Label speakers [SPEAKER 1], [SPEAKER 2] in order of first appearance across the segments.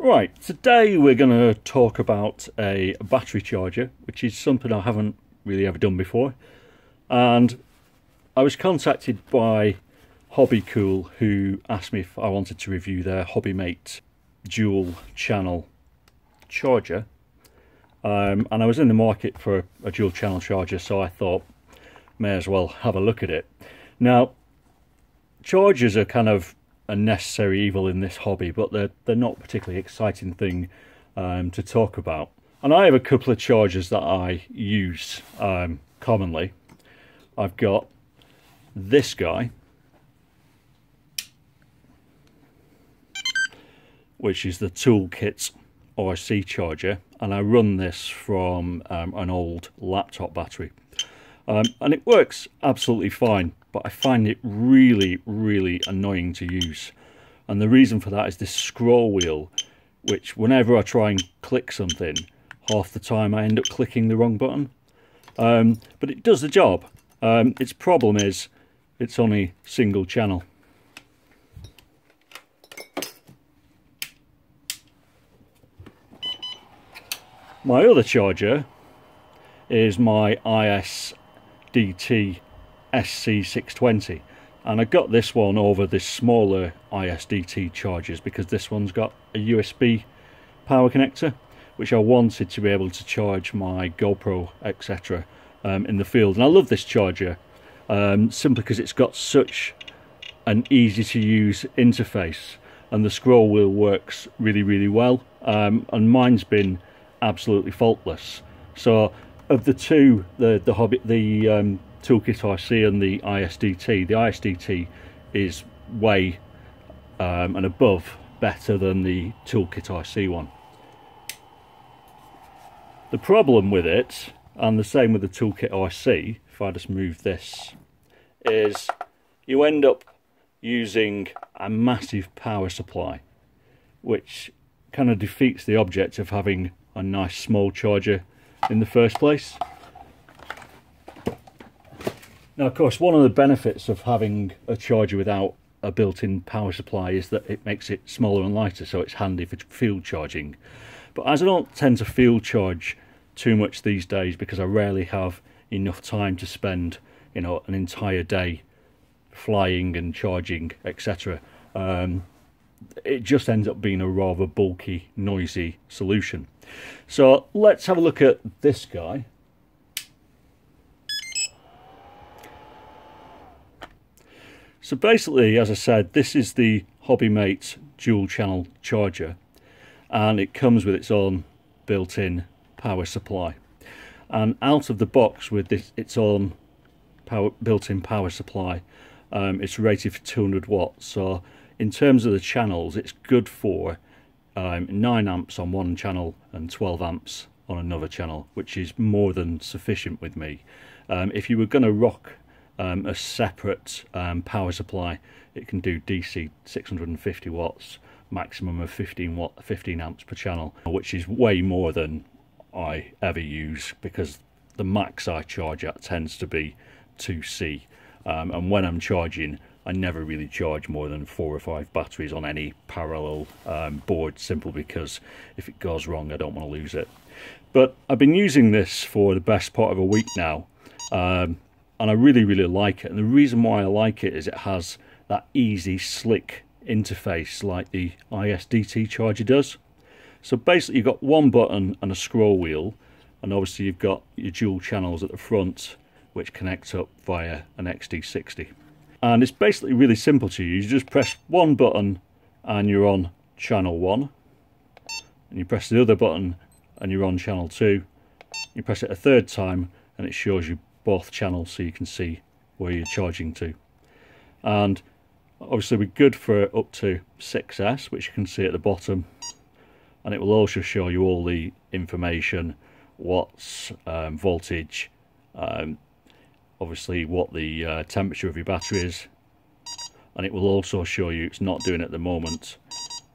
[SPEAKER 1] Right, today we're going to talk about a battery charger, which is something I haven't really ever done before. And I was contacted by Hobbycool, who asked me if I wanted to review their Hobbymate dual channel charger. And I was in the market for a dual channel charger, so I thought may as well have a look at it. Now, chargers are kind of a necessary evil in this hobby, but they're not a particularly exciting thing to talk about. And I have a couple of chargers that I use commonly. I've got this guy, which is the Toolkit RC charger, and I run this from an old laptop battery, and it works absolutely fine, but I find it really annoying to use. And the reason for that is this scroll wheel, which whenever I try and click something, half the time I end up clicking the wrong button. But it does the job. Its problem is it's only single channel. My other charger is my ISDT SC620, and I got this one over this smaller ISDT chargers because this one's got a USB power connector, which I wanted to be able to charge my GoPro etc. In the field. And I love this charger simply because it's got such an easy to use interface, and the scroll wheel works really well, and mine's been absolutely faultless. So of the two, the Toolkit RC and the ISDT is way and above better than the Toolkit RC one. The problem with it, and the same with the Toolkit RC, if I just move this, is you end up using a massive power supply, which kind of defeats the object of having a nice small charger in the first place. Now, of course, one of the benefits of having a charger without a built-in power supply is that it makes it smaller and lighter, so it's handy for field charging. But as I don't tend to field charge too much these days, because I rarely have enough time to spend, you know, an entire day flying and charging, etc., it just ends up being a rather bulky, noisy solution. So let's have a look at this guy. So basically, as I said, this is the Hobbymate dual channel charger, and it comes with its own built-in power supply. And out of the box with its own built-in power supply, it's rated for 200 watts. So in terms of the channels, it's good for 9 amps on one channel and 12 amps on another channel, which is more than sufficient with me. If you were going to rock a separate power supply, it can do DC 650 watts, maximum of 15 amps per channel, which is way more than I ever use, because the max I charge at tends to be 2C, and when I'm charging, I never really charge more than 4 or 5 batteries on any parallel board, simply because if it goes wrong I don't want to lose it. But I've been using this for the best part of a week now, and I really like it. And the reason why I like it is it has that easy, slick interface like the ISDT charger does. So basically you've got one button and a scroll wheel, and obviously you've got your dual channels at the front which connect up via an XD60. And it's basically really simple to use. You just press one button and you're on channel 1, and you press the other button and you're on channel 2. You press it a third time and it shows you both channels, so you can see where you're charging to. And obviously we're good for up to 6S, which you can see at the bottom, and it will also show you all the information, watts, voltage, obviously what the temperature of your battery is, and it will also show you, it's not doing it at the moment,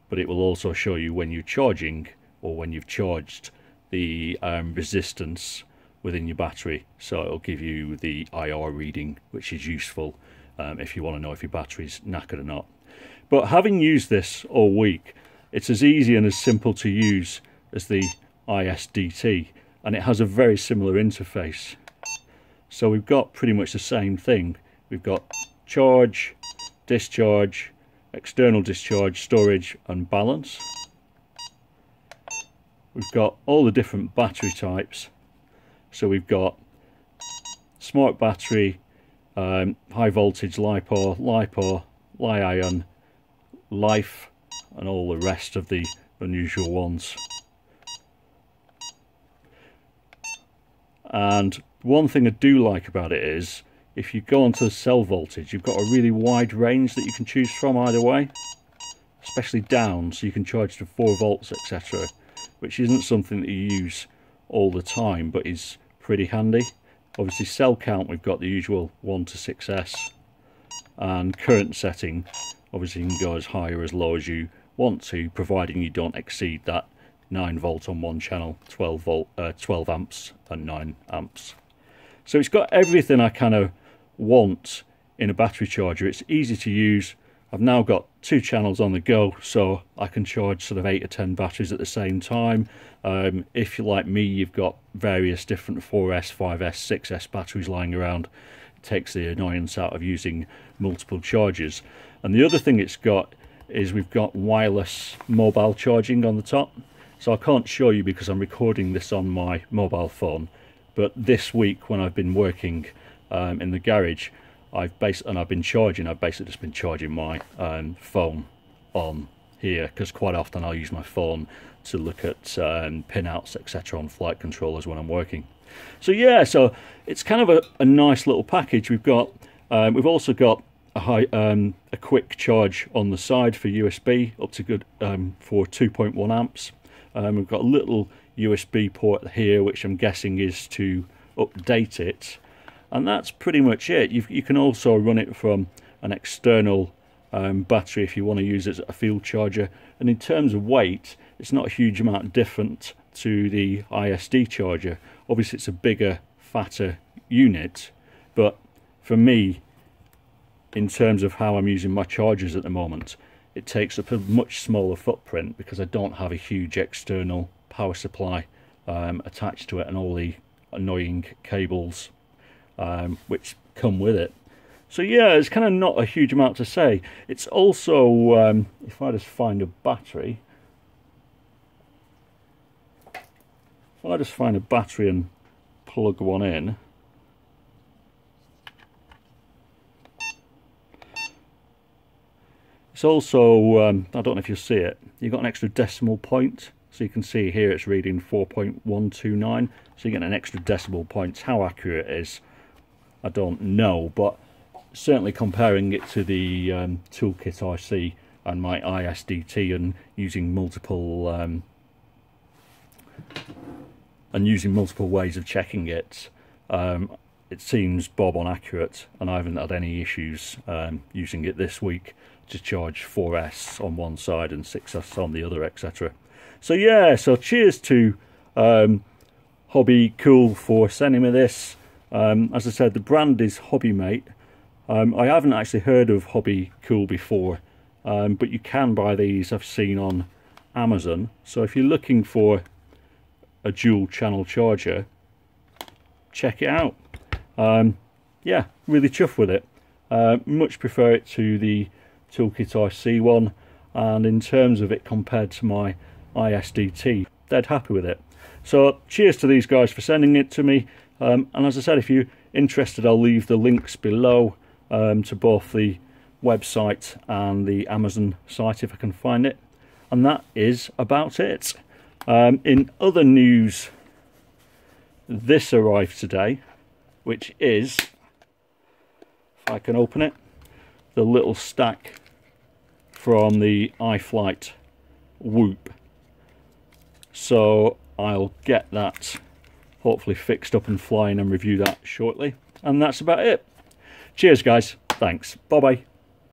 [SPEAKER 1] but it will also show you when you're charging or when you've charged the resistance within your battery. So it'll give you the IR reading, which is useful if you want to know if your battery's knackered or not. But having used this all week, It's as easy and as simple to use as the ISDT, and it has a very similar interface. So we've got pretty much the same thing. We've got charge, discharge, external discharge, storage and balance. We've got all the different battery types. So we've got smart battery, high voltage LiPo, Li-ion, Life, and all the rest of the unusual ones. And one thing I do like about it is, if you go onto the cell voltage, you've got a really wide range that you can choose from either way, especially down, so you can charge to 4 volts, etc., which isn't something that you use all the time, but is pretty handy. Obviously cell count, we've got the usual 1 to 6S, and current setting, obviously you can go as high or as low as you want to, providing you don't exceed that 9 volt on one channel, 12 amps and 9 amps. So it's got everything I kind of want in a battery charger. It's easy to use. I've now got 2 channels on the go, so I can charge sort of 8 or 10 batteries at the same time. If you're like me, you've got various different 4S, 5S, 6S batteries lying around. It takes the annoyance out of using multiple chargers. And the other thing it's got is we've got wireless mobile charging on the top. So I can't show you because I'm recording this on my mobile phone, but this week when I've been working in the garage, I've been charging. I've basically just been charging my phone on here, because quite often I'll use my phone to look at pinouts, etc., on flight controllers when I'm working. So yeah, so it's kind of a nice little package. We've also got a quick charge on the side for USB up to good for 2.1 amps. We've got a little USB port here, which I'm guessing is to update it, and that's pretty much it. You can also run it from an external battery if you want to use it as a field charger, and in terms of weight, it's not a huge amount different to the ISD charger. Obviously it's a bigger, fatter unit, but for me, in terms of how I'm using my chargers at the moment, it takes up a much smaller footprint because I don't have a huge external power supply attached to it, and all the annoying cables which come with it. So yeah, it's kind of not a huge amount to say. It's also, if I just find a battery, and plug one in, it's also, I don't know if you'll see it, you've got an extra decimal point. So you can see here it's reading 4.129, so you get an extra decimal point. How accurate it is, I don't know, but certainly comparing it to the toolkit IC and my ISDT, and using multiple ways of checking it, it seems bob on accurate, and I haven't had any issues using it this week to charge 4S on one side and 6S on the other, etc. So yeah, so cheers to Hobbycool for sending me this. As I said, the brand is Hobbymate. I haven't actually heard of Hobbycool before, but you can buy these, I've seen, on Amazon. So if you're looking for a dual channel charger, check it out. Yeah, really chuffed with it. Much prefer it to the Toolkit IC one, and in terms of it compared to my ISDT, dead happy with it. So cheers to these guys for sending it to me, and as I said, if you're interested, I'll leave the links below to both the website and the Amazon site if I can find it. And that is about it. In other news, this arrived today, which is, if I can open it, the little stack from the iFlight Whoop. So I'll get that hopefully fixed up and flying and review that shortly. And that's about it. Cheers guys, thanks, bye bye.